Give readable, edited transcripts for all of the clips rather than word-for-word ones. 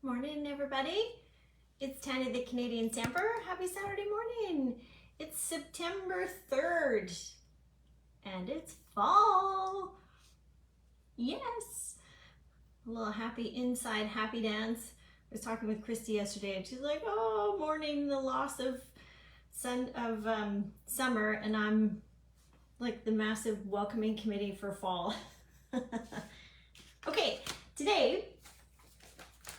Morning, everybody. It's Tanya, the Canadian Stamper. Happy Saturday morning. It's September 3rd, and it's fall. Yes. A little happy inside happy dance. I was talking with Christy yesterday, and she's like, "Oh, mourning the loss of summer," and I'm like the massive welcoming committee for fall. Okay, today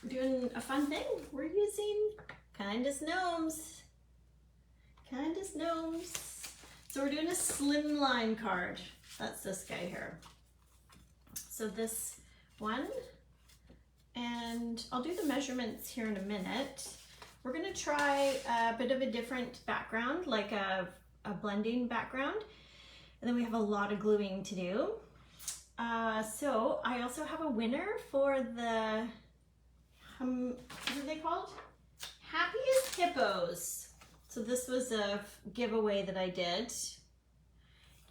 we're doing a fun thing. We're using Kindest Gnomes. Kindest Gnomes. So we're doing a Slimline card. That's this guy here. So this one, and I'll do the measurements here in a minute. We're gonna try a bit of a different background, like a blending background. And then we have a lot of gluing to do. So I also have a winner for the what are they called? Happiest Hippos. So this was a giveaway that I did.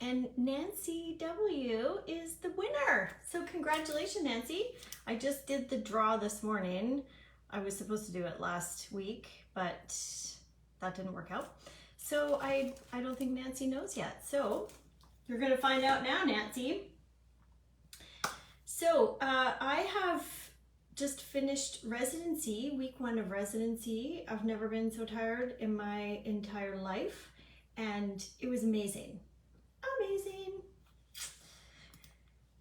And Nancy W is the winner. So congratulations, Nancy. I just did the draw this morning. I was supposed to do it last week, but that didn't work out. So I don't think Nancy knows yet. So you're gonna find out now, Nancy. So I have just finished residency, week 1 of residency. I've never been so tired in my entire life, and it was amazing. Amazing.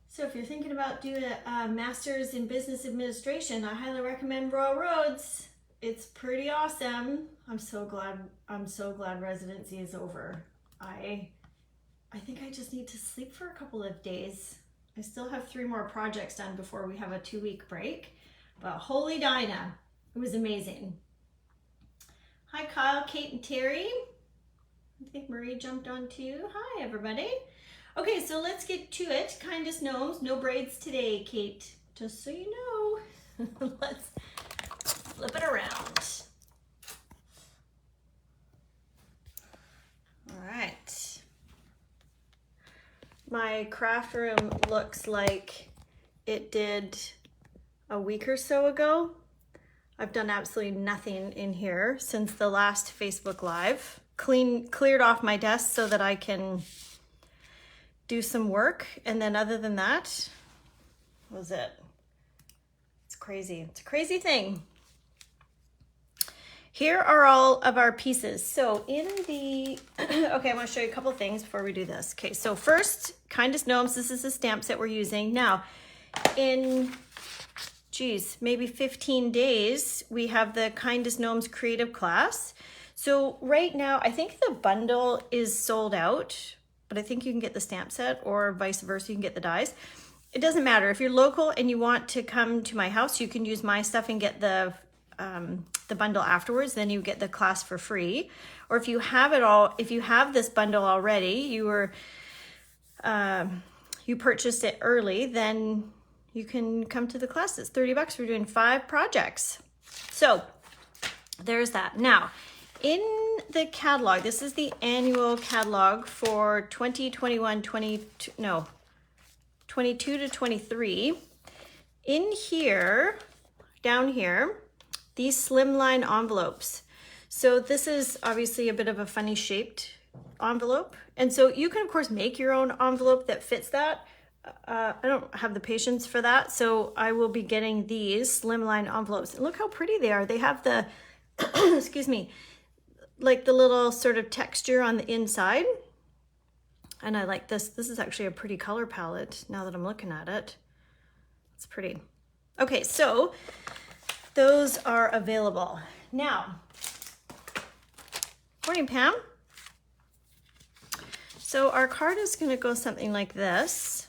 So if you're thinking about doing a master's in business administration, I highly recommend Royal Roads. It's pretty awesome. I'm so glad residency is over. I think I just need to sleep for a couple of days. I still have 3 more projects done before we have a 2-week break. But holy Dinah, it was amazing. Hi Kyle, Kate, and Terry. I think Marie jumped on too. Hi everybody. Okay, so let's get to it. Kindest Gnomes, no braids today, Kate. Just so you know. Let's flip it around. All right. My craft room looks like it did a week or so ago. I've done absolutely nothing in here since the last Facebook Live. Cleared off my desk so that I can do some work. And then other than that, what was it? It's crazy. It's a crazy thing. Here are all of our pieces. So in the, okay, I want to show you a couple things before we do this. Okay, so first, Kindest Gnomes. This is the stamp set we're using. Now, in maybe 15 days, we have the Kindest Gnomes creative class. So right now, I think the bundle is sold out, but I think you can get the stamp set, or vice versa, you can get the dies. It doesn't matter. If you're local and you want to come to my house, you can use my stuff and get the bundle afterwards. Then you get the class for free. Or if you have it all, if you have this bundle already, you purchased it early, then you can come to the class. It's $30. We're doing 5 projects. So there's that. Now, in the catalog, this is the annual catalog for 2021, 22 to 23. In here, down here, these Slimline envelopes. So this is obviously a bit of a funny shaped envelope. And so you can of course make your own envelope that fits that. I don't have the patience for that, so I will be getting these Slimline envelopes. And look how pretty they are. They have the, excuse me, like the little sort of texture on the inside. And I like this. This is actually a pretty color palette now that I'm looking at it. It's pretty. Okay, so those are available. Now, morning, Pam. So our card is going to go something like this.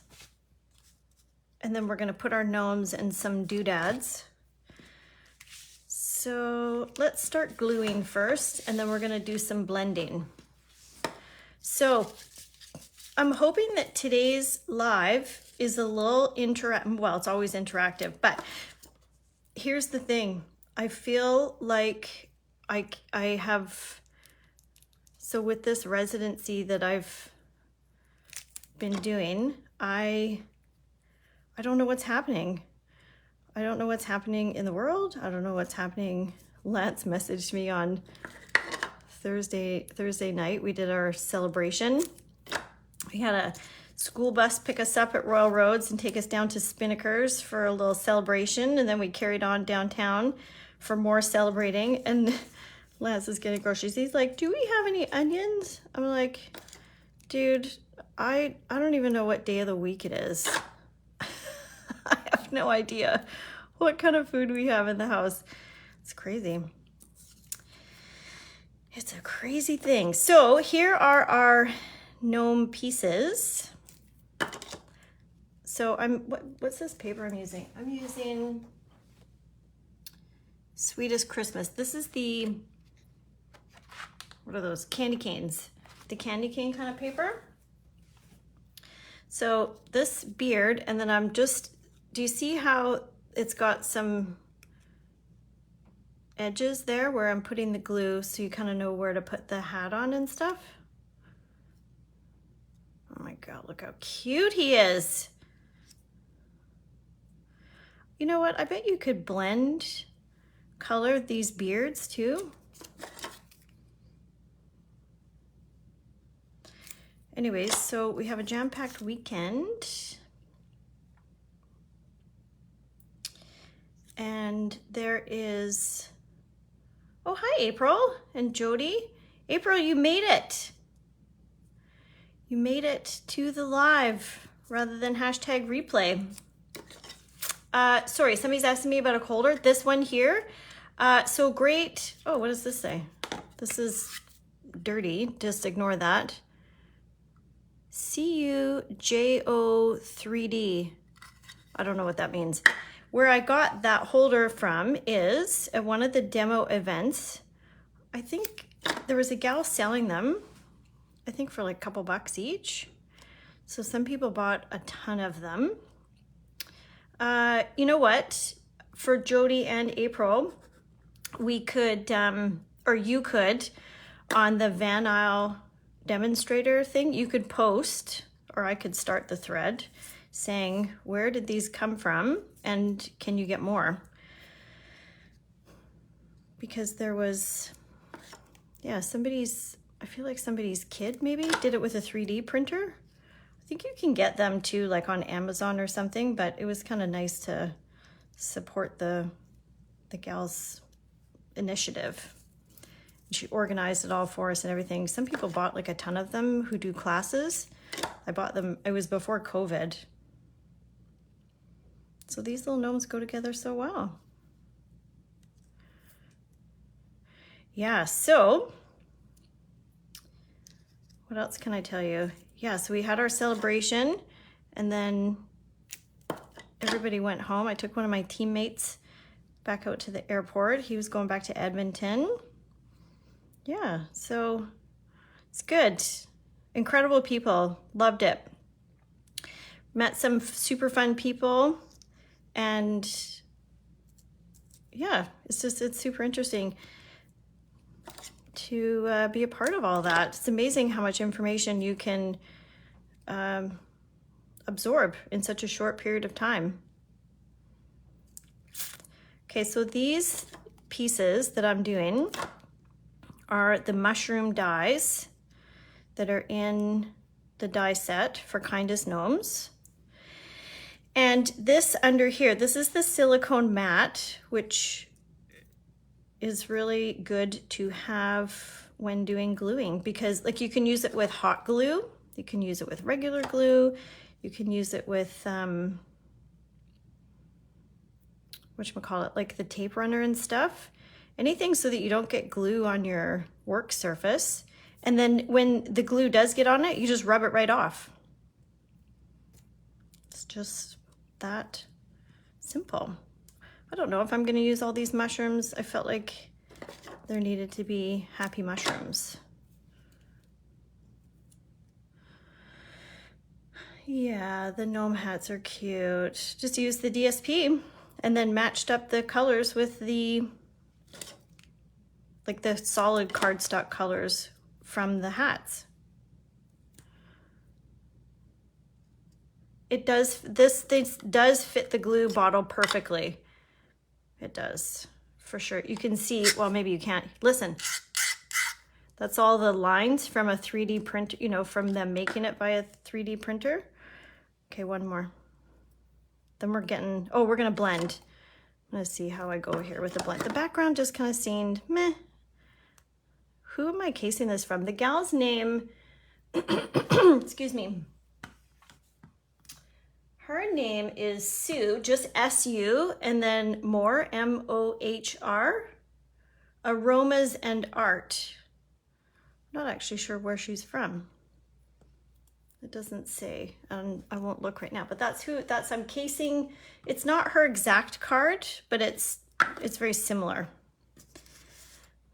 And then we're going to put our gnomes and some doodads. So let's start gluing first, and then we're going to do some blending. So I'm hoping that today's live is a little interactive. Well, it's always interactive, but here's the thing. I feel like I have, so with this residency that I've been doing, I don't know what's happening. I don't know what's happening in the world. I don't know what's happening. Lance messaged me on Thursday night. We did our celebration. We had a school bus pick us up at Royal Roads and take us down to Spinnaker's for a little celebration, and then we carried on downtown for more celebrating. And Lance is getting groceries. He's like, do we have any onions? I'm like, dude, I don't even know what day of the week it is. I have no idea what kind of food we have in the house. It's crazy. It's a crazy thing. So here are our gnome pieces. So what's this paper I'm using? I'm using Sweetest Christmas. This is the, what are those? Candy canes. The candy cane kind of paper. So this beard, and then I'm just, do you see how it's got some edges there where I'm putting the glue so you kind of know where to put the hat on and stuff? Oh my God, look how cute he is. You know what? I bet you could blend color these beards too. Anyways, so we have a jam-packed weekend. And there is, oh, hi, April and Jody. April, you made it. You made it to the live rather than hashtag replay. Sorry, somebody's asking me about a holder. This one here. So great. Oh, what does this say? This is dirty. Just ignore that. CUJO3D. I don't know what that means. Where I got that holder from is at one of the demo events. I think there was a gal selling them, I think for like a couple bucks each. So some people bought a ton of them. You know what? For Jody and April, we could, or you could, on the Van Isle demonstrator thing, you could post, or I could start the thread saying, where did these come from and can you get more? Because there was, yeah, I feel like somebody's kid maybe did it with a 3D printer. I think you can get them too, like on Amazon or something, but it was kind of nice to support the gal's initiative. She organized it all for us and everything. Some people bought like a ton of them who do classes. I bought them, it was before COVID. So these little gnomes go together so well. Yeah, so what else can I tell you? Yeah, so we had our celebration and then everybody went home. I took one of my teammates back out to the airport. He was going back to Edmonton. Yeah, so it's good. Incredible people, loved it. Met some super fun people and yeah, it's super interesting to be a part of all that. It's amazing how much information you can absorb in such a short period of time. Okay, so these pieces that I'm doing are the mushroom dies that are in the die set for Kindest Gnomes. And this under here, this is the silicone mat, which is really good to have when doing gluing because like you can use it with hot glue, you can use it with regular glue, you can use it with whatchamacallit, like the tape runner and stuff. Anything so that you don't get glue on your work surface. And then when the glue does get on it, you just rub it right off. It's just that simple. I don't know if I'm gonna use all these mushrooms. I felt like there needed to be happy mushrooms. Yeah, the gnome hats are cute. Just used the DSP and then matched up the colors with the like the solid cardstock colors from the hats. This does fit the glue bottle perfectly. It does, for sure. You can see, well, maybe you can't. Listen, that's all the lines from a 3D print, you know, from them making it by a 3D printer. Okay, one more. Then we're getting, oh, we're gonna blend. I'm gonna see how I go here with the blend. The background just kind of seemed meh. Who am I casing this from? The gal's name, excuse me. Her name is Sue, just S-U, and then Mohr, M-O-H-R, Aromas and Art. Not actually sure where she's from. It doesn't say, and I won't look right now, but that's who, I'm casing. It's not her exact card, but it's very similar.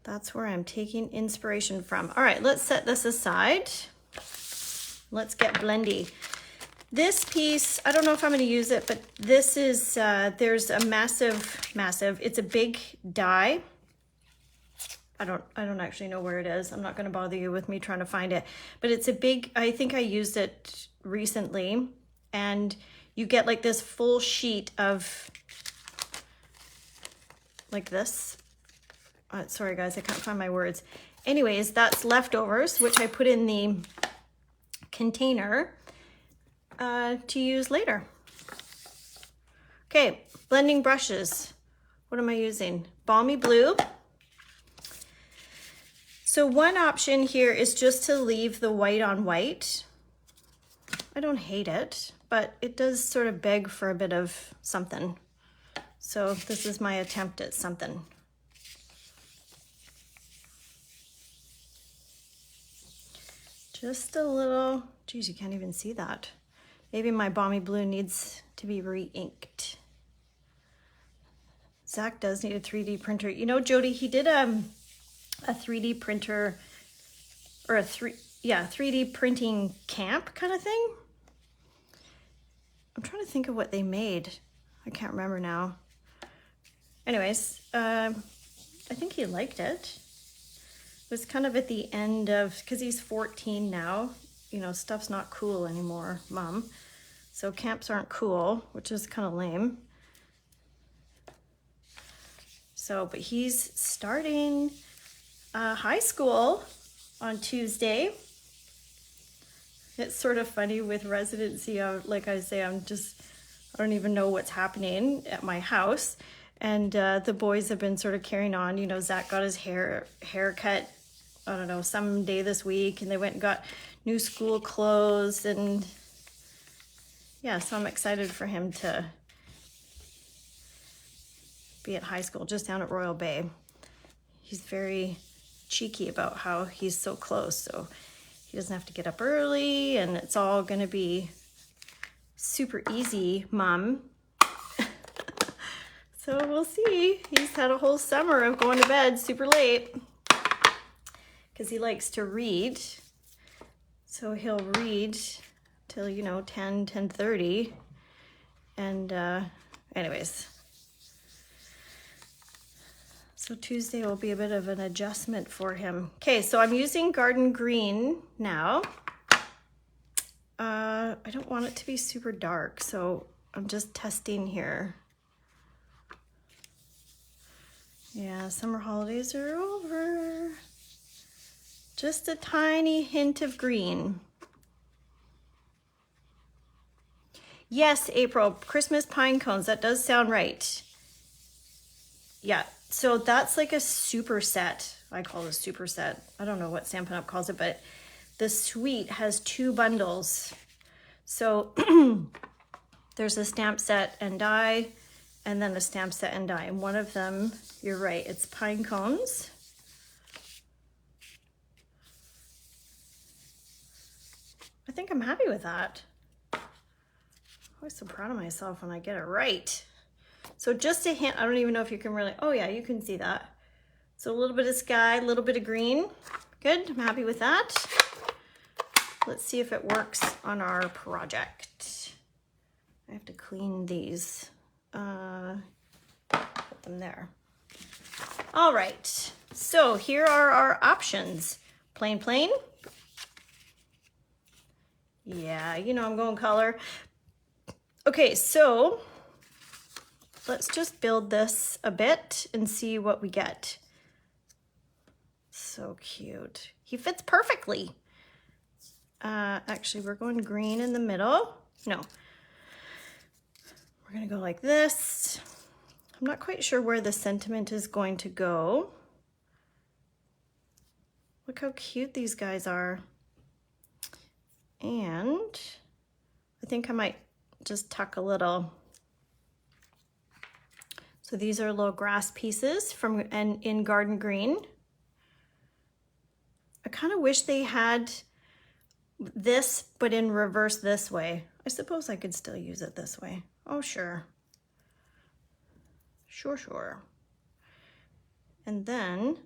That's where I'm taking inspiration from. All right, let's set this aside. Let's get blendy. This piece, I don't know if I'm going to use it, but this is, there's a massive, it's a big die. I don't actually know where it is. I'm not going to bother you with me trying to find it, but it's a big, I think I used it recently, and you get like this full sheet of like this. Sorry guys, I can't find my words. Anyways, that's leftovers, which I put in the container to use later. Okay, blending brushes. What am I using? Balmy Blue. So one option here is just to leave the white on white. I don't hate it, but it does sort of beg for a bit of something. So this is my attempt at something. Just a little, geez, you can't even see that. Maybe my Balmy Blue needs to be re-inked. Zach does need a 3D printer. You know, Jody, he did a 3D printer, or a 3D printing camp kind of thing. I'm trying to think of what they made. I can't remember now. Anyways, I think he liked it. It was kind of at the end of, because he's 14 now, you know, stuff's not cool anymore, Mom. So camps aren't cool, which is kind of lame. So, but he's starting high school on Tuesday. It's sort of funny with residency. Like I say, I don't even know what's happening at my house. And the boys have been sort of carrying on. You know, Zach got his haircut, I don't know, some day this week, and they went and got new school clothes. And yeah, so I'm excited for him to be at high school just down at Royal Bay. He's very cheeky about how he's so close, so he doesn't have to get up early, and it's all gonna be super easy, Mom. So we'll see. He's had a whole summer of going to bed super late because he likes to read. So he'll read till, you know, 10:30. And anyways, so Tuesday will be a bit of an adjustment for him. Okay, so I'm using Garden Green now. I don't want it to be super dark, so I'm just testing here. Yeah, summer holidays are over. Just a tiny hint of green. Yes, April, Christmas pine cones, that does sound right. Yeah, so that's like a superset. I call it a superset. I don't know what Stampin' Up calls it, but the suite has 2 bundles. So there's a stamp set and die, and then a stamp set and die. And one of them, you're right, it's pine cones. I think I'm happy with that. I'm always so proud of myself when I get it right. So just a hint, I don't even know if you can really, oh yeah, you can see that. So a little bit of sky, a little bit of green. Good, I'm happy with that. Let's see if it works on our project. I have to clean these. Put them there. All right, so here are our options. Plain, plain. Yeah, you know I'm going color. Okay, so let's just build this a bit and see what we get. So cute. He fits perfectly. Actually, we're going green in the middle. No. We're gonna go like this. I'm not quite sure where the sentiment is going to go. Look how cute these guys are. And I think I might just tuck a little. So these are little grass pieces from in garden green. I kind of wish they had this, but in reverse this way. I suppose I could still use it this way. Oh, sure. Sure. And then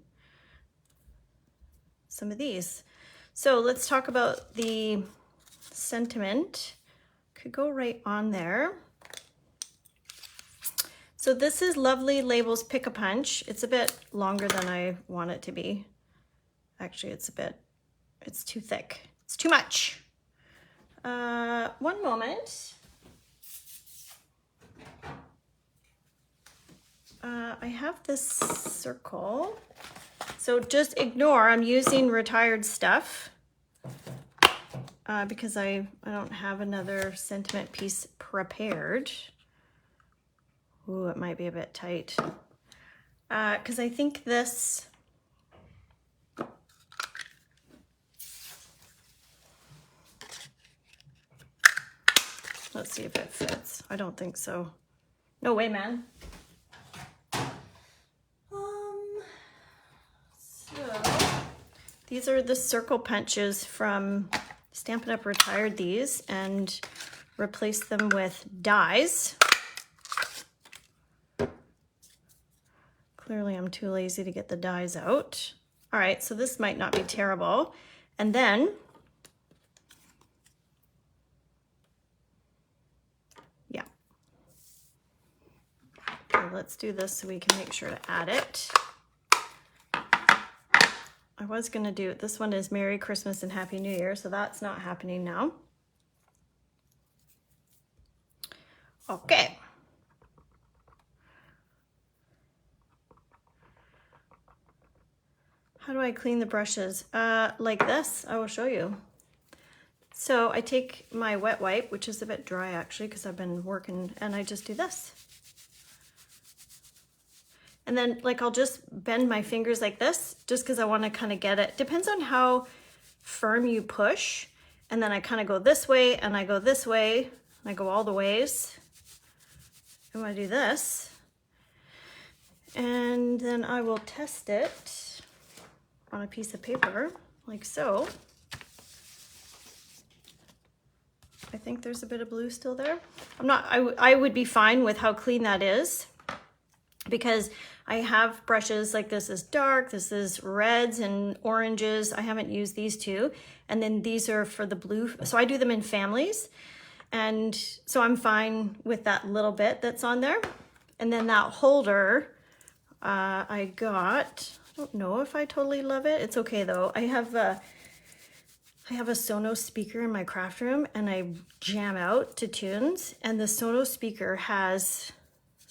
some of these. So let's talk about the sentiment. Could go right on there. So this is Lovely Labels Pick-a-Punch. It's a bit longer than I want it to be. Actually, it's too thick. It's too much. One moment. I have this circle. So just ignore, I'm using retired stuff because I don't have another sentiment piece prepared. Ooh, it might be a bit tight. Because I think this, let's see if it fits. I don't think so. No way, man. These are the circle punches from Stampin' Up! Retired these and replaced them with dies. Clearly I'm too lazy to get the dies out. All right, so this might not be terrible. And then yeah. Okay, let's do this so we can make sure to add it. I was gonna do, this one is Merry Christmas and Happy New Year, so that's not happening now. Okay. How do I clean the brushes? Like this, I will show you. So I take my wet wipe, which is a bit dry actually, because I've been working, and I just do this. And then like I'll just bend my fingers like this just because I want to kind of get it. Depends on how firm you push. And then I kind of go this way and I go this way. And I go all the ways. And I do this. And then I will test it on a piece of paper like so. I think there's a bit of blue still there. I would be fine with how clean that is, because I have brushes like this is dark, this is reds and oranges. I haven't used these two. And then these are for the blue. So I do them in families. And so I'm fine with that little bit that's on there. And then that holder, I got, I don't know if I totally love it. It's okay though. I have a Sonos speaker in my craft room and I jam out to tunes, and the Sonos speaker has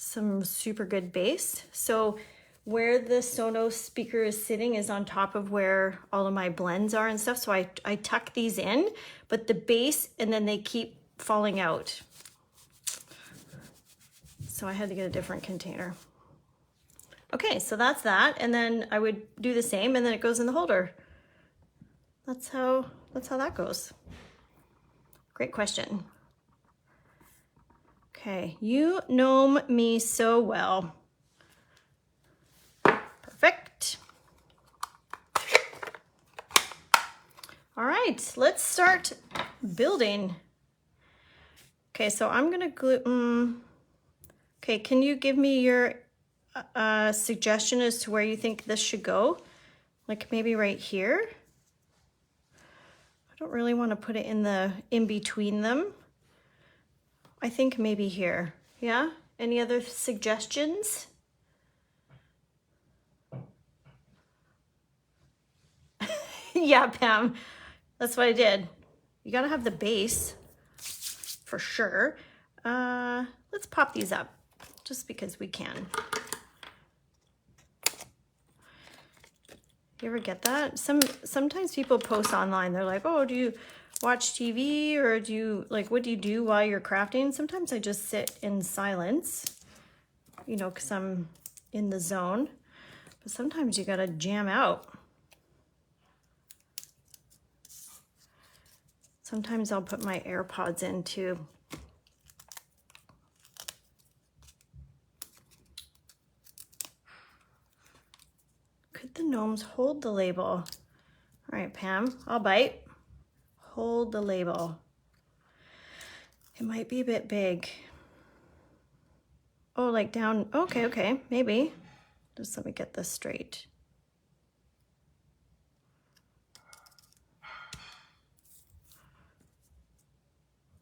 some super good bass. So where the Sonos speaker is sitting is on top of where all of my blends are and stuff. So I tuck these in, but the bass, and then they keep falling out. So I had to get a different container. Okay, so that's that. And then I would do the same, and then it goes in the holder. That's how that goes. Great question. Okay, you gnome me so well. Perfect. All right, let's start building. Okay, so I'm gonna glue, okay, can you give me your suggestion as to where you think this should go? Like maybe right here? I don't really want to put it in between them. I think maybe here. Yeah? Any other suggestions? Yeah, Pam. That's what I did. You gotta have the base for sure. Let's pop these up. just because we can. You ever get that? Sometimes people post online, they're like, oh, do you watch TV, or do you, like, what do you do while you're crafting? Sometimes I just sit in silence, you know, because I'm in the zone. But sometimes you gotta jam out. Sometimes I'll put my AirPods in too. Could the gnomes hold the label? All right, Pam, I'll bite. Hold the label. It might be a bit big. Oh, like down, okay, maybe. Just let me get this straight.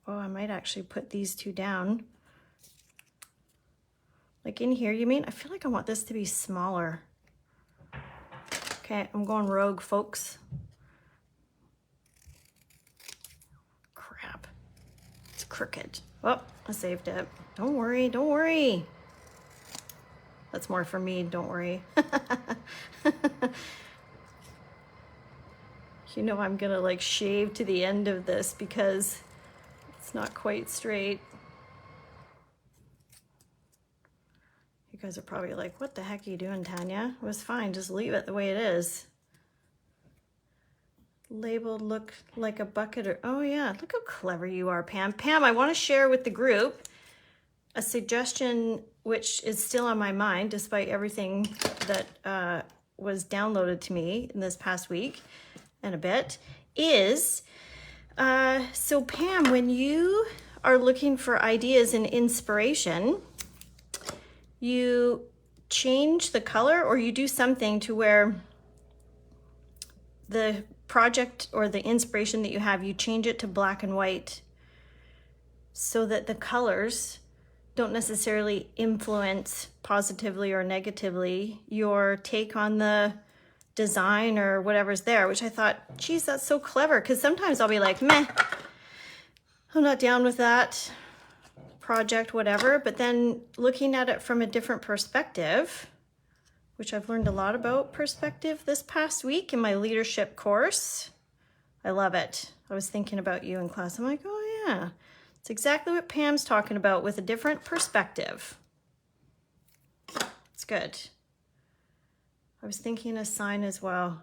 Oh, I might actually put these two down. Like in here, you mean? I feel like I want this to be smaller. Okay, I'm going rogue, folks. Crap. It's crooked. Oh, I saved it. Don't worry, don't worry. That's more for me, don't worry. You know I'm gonna like shave to the end of this because it's not quite straight. You guys are probably like, what the heck are you doing, Tanya? It was fine, just leave it the way it is. Labeled look like a bucket or, oh yeah, look how clever you are, Pam. Pam, I wanna share with the group a suggestion which is still on my mind despite everything that was downloaded to me in this past week and a bit, is, so Pam, when you are looking for ideas and inspiration, you change the color or you do something to where the project or the inspiration that you have, you change it to black and white so that the colors don't necessarily influence positively or negatively your take on the design or whatever's there, which I thought, geez, that's so clever. Because sometimes I'll be like, meh, I'm not down with that project, whatever. But then looking at it from a different perspective, which I've learned a lot about perspective this past week in my leadership course. I love it. I was thinking about you in class. I'm like, oh yeah, it's exactly what Pam's talking about with a different perspective. It's good. I was thinking a sign as well.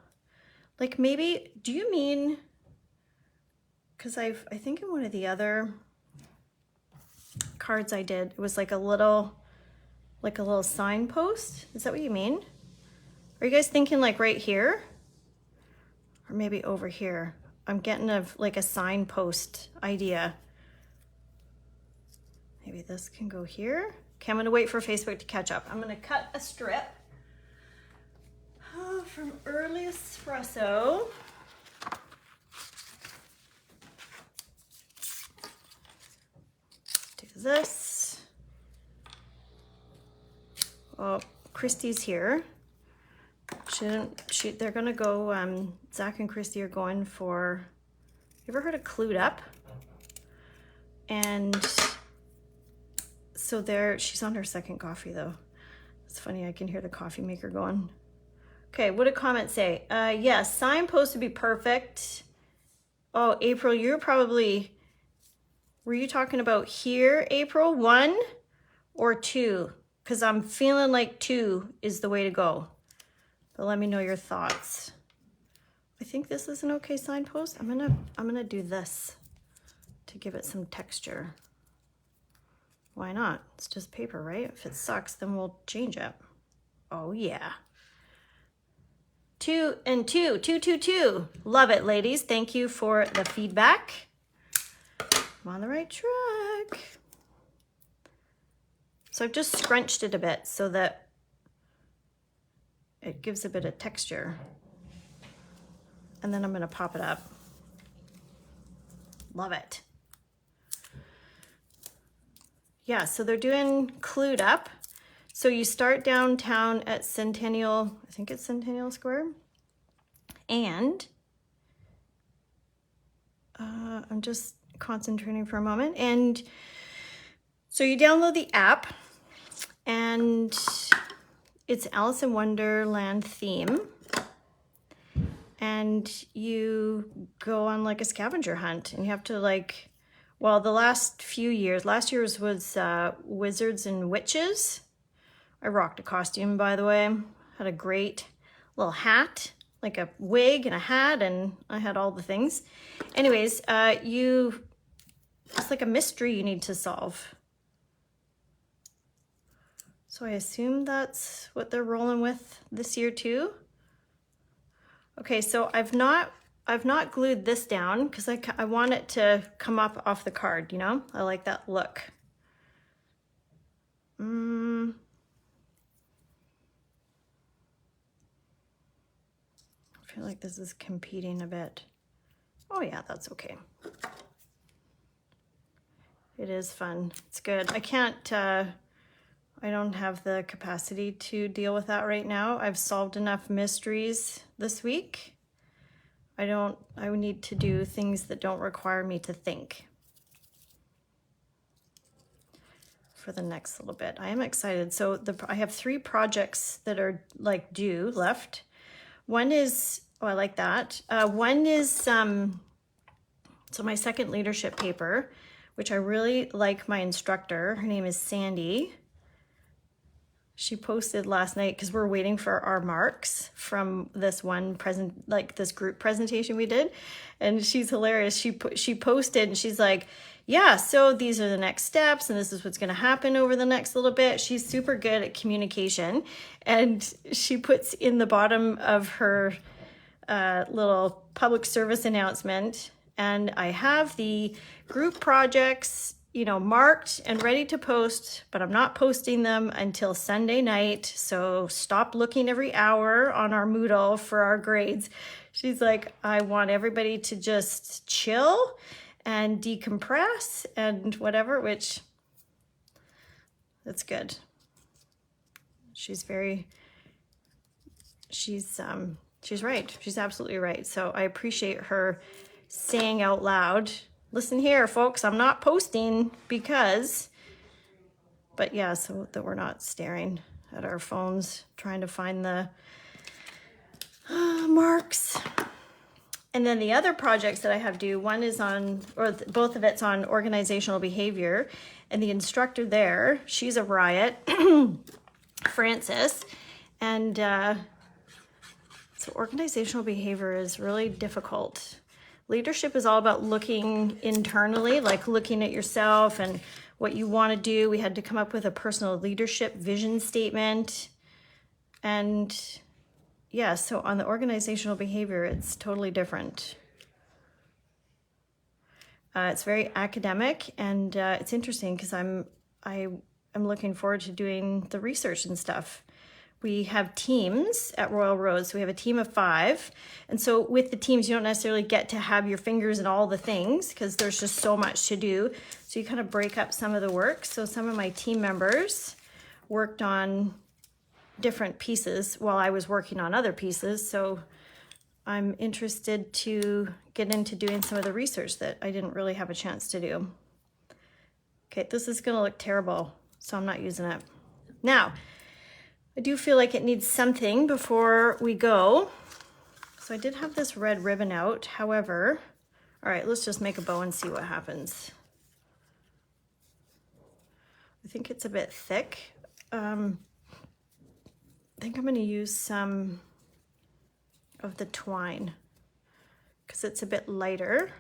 Like maybe, do you mean, because I think in one of the other cards I did, it was like a little signpost. Is that what you mean? Are you guys thinking like right here? Or maybe over here? I'm getting like a signpost idea. Maybe this can go here. Okay, I'm gonna wait for Facebook to catch up. I'm gonna cut a strip from Early Espresso. Do this. Oh, Christy's here. They're gonna go, Zach and Christy are going for, you ever heard of Clued Up? And so she's on her second coffee though. It's funny, I can hear the coffee maker going. Okay, what did comment say? Yes, signpost would be perfect. Oh, April, were you talking about here, April? 1 or 2? Because I'm feeling like 2 is the way to go. But let me know your thoughts. I think this is an okay signpost. I'm gonna do this to give it some texture. Why not? It's just paper, right? If it sucks, then we'll change it. Oh yeah. 2 and 2, 2, 2, 2. Love it, ladies. Thank you for the feedback. I'm on the right track. So I've just scrunched it a bit so that it gives a bit of texture. And then I'm gonna pop it up. Love it. Yeah, so they're doing Clued Up. So you start downtown at Centennial, I think it's Centennial Square. And I'm just concentrating for a moment. And so you download the app and it's Alice in Wonderland theme. And you go on like a scavenger hunt, and you have to like, well, the last few years, last year's was Wizards and Witches. I rocked a costume, by the way. Had a great little hat, like a wig and a hat, and I had all the things. Anyways, it's like a mystery you need to solve. So I assume that's what they're rolling with this year too. Okay, so I've not glued this down because I want it to come up off the card, you know? I like that look. I feel like this is competing a bit. Oh yeah, that's okay. It is fun. It's good. I don't have the capacity to deal with that right now. I've solved enough mysteries this week. I need to do things that don't require me to think for the next little bit. I am excited. So I have 3 projects that are like due left. One is, oh, I like that. One is, so my second leadership paper, which I really like my instructor. Her name is Sandy. She posted last night because we're waiting for our marks from this one this group presentation we did, and she's hilarious. She posted and she's like, yeah, so these are the next steps and this is what's going to happen over the next little bit. She's super good at communication, and she puts in the bottom of her little public service announcement, and I have the group projects, you know, marked and ready to post, but I'm not posting them until Sunday night. So stop looking every hour on our Moodle for our grades. She's like, I want everybody to just chill and decompress and whatever, which that's good. She's right. She's absolutely right. So I appreciate her saying out loud, listen here, folks, I'm not posting because, but yeah, so that we're not staring at our phones trying to find the marks. And then the other projects that I have due, one is on, or both of it's on organizational behavior, and the instructor there, she's a riot, Frances, and so organizational behavior is really difficult. Leadership is all about looking internally, like looking at yourself and what you want to do. We had to come up with a personal leadership vision statement. And yeah, so on the organizational behavior, it's totally different. It's very academic, and it's interesting because I'm looking forward to doing the research and stuff. We have teams at Royal Road, so we have a team of 5. And so with the teams, you don't necessarily get to have your fingers in all the things because there's just so much to do. So you kind of break up some of the work. So some of my team members worked on different pieces while I was working on other pieces. So I'm interested to get into doing some of the research that I didn't really have a chance to do. Okay, this is gonna look terrible, so I'm not using it. Now, I do feel like it needs something before we go. So I did have this red ribbon out. However, all right, let's just make a bow and see what happens. I think it's a bit thick. I think I'm going to use some of the twine because it's a bit lighter.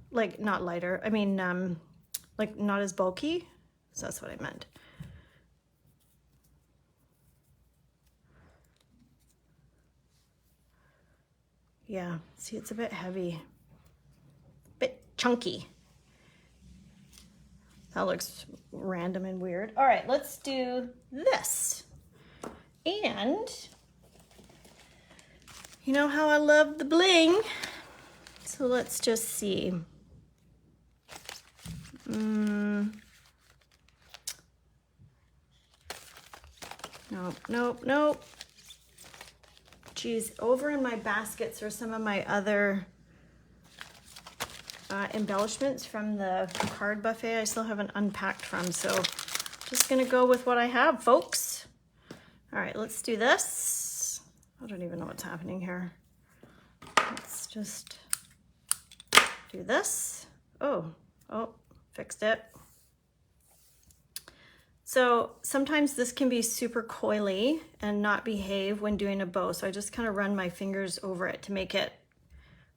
Like, not lighter, I mean, like not as bulky. So that's what I meant. Yeah, see, it's a bit heavy, bit chunky. That looks random and weird. All right, let's do this. And you know how I love the bling. So let's just see. Nope. Geez, over in my baskets are some of my other embellishments from the card buffet I still haven't unpacked from, so just gonna go with what I have, folks. All right, let's do this. I don't even know what's happening here. Let's just do this. Oh, fixed it. So sometimes this can be super coily and not behave when doing a bow. So I just kind of run my fingers over it to make it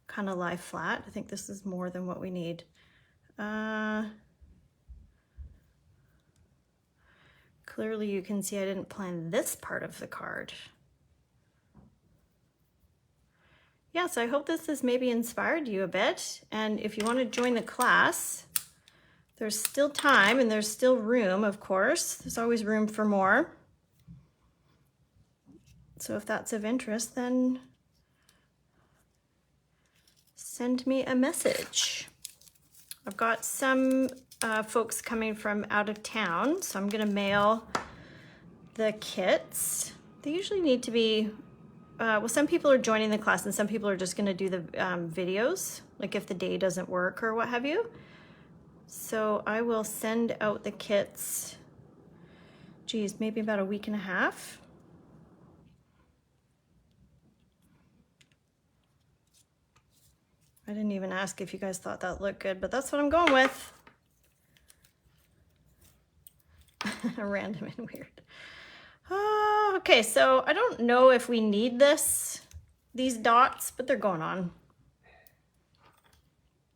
kind of lie flat. I think this is more than what we need. Clearly you can see I didn't plan this part of the card. Yeah, so I hope this has maybe inspired you a bit. And if you want to join the class, there's still time and there's still room, of course. There's always room for more. So if that's of interest, then send me a message. I've got some folks coming from out of town, so I'm gonna mail the kits. They usually need to be, well, some people are joining the class and some people are just gonna do the videos, like if the day doesn't work or what have you. So I will send out the kits, geez, maybe about a week and a half. I didn't even ask if you guys thought that looked good, but that's what I'm going with. Random and weird. Okay, so I don't know if we need these dots, but they're going on.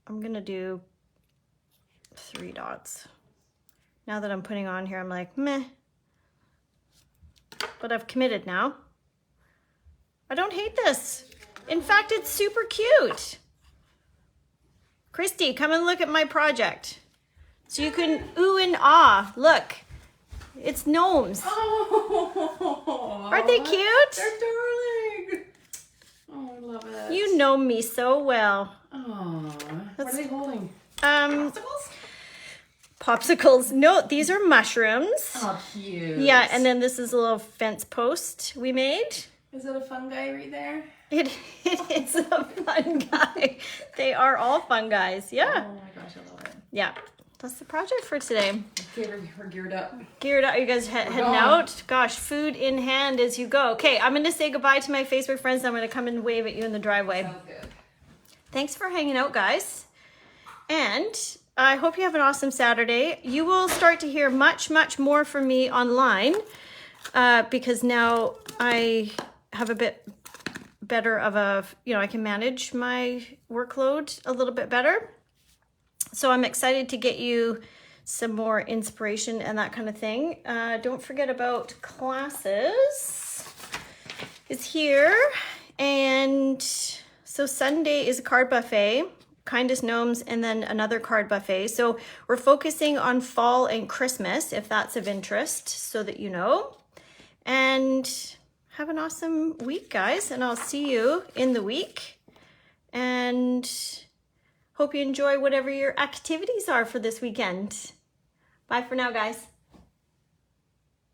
I'm gonna do 3 dots. Now that I'm putting on here, I'm like, meh. But I've committed now. I don't hate this. In fact, it's super cute. Christy, come and look at my project. So you can ooh and ah. Look, it's gnomes. Oh, aren't they cute? They're darling. Oh, I love it. You know me so well. Oh, what are they holding? Popsicles? Popsicles. No, these are mushrooms. Oh, cute. Yeah, and then this is a little fence post we made. Is it a fungi right there? It is a fun guy. They are all fun guys. Yeah. Oh my gosh, I love it. Yeah. That's the project for today. Okay, we're geared up. Geared up. Are you guys heading out? Gosh, food in hand as you go. Okay, I'm going to say goodbye to my Facebook friends. I'm going to come and wave at you in the driveway. Sounds good. Thanks for hanging out, guys. And I hope you have an awesome Saturday. You will start to hear much, much more from me online because now I have a bit better of a, I can manage my workload a little bit better. So I'm excited to get you some more inspiration and that kind of thing. Don't forget about classes is here. And so Sunday is a card buffet, Kindest Gnomes, and then another card buffet. So we're focusing on fall and Christmas, if that's of interest, so that you know. And have an awesome week, guys, and I'll see you in the week. And hope you enjoy whatever your activities are for this weekend. Bye for now, guys.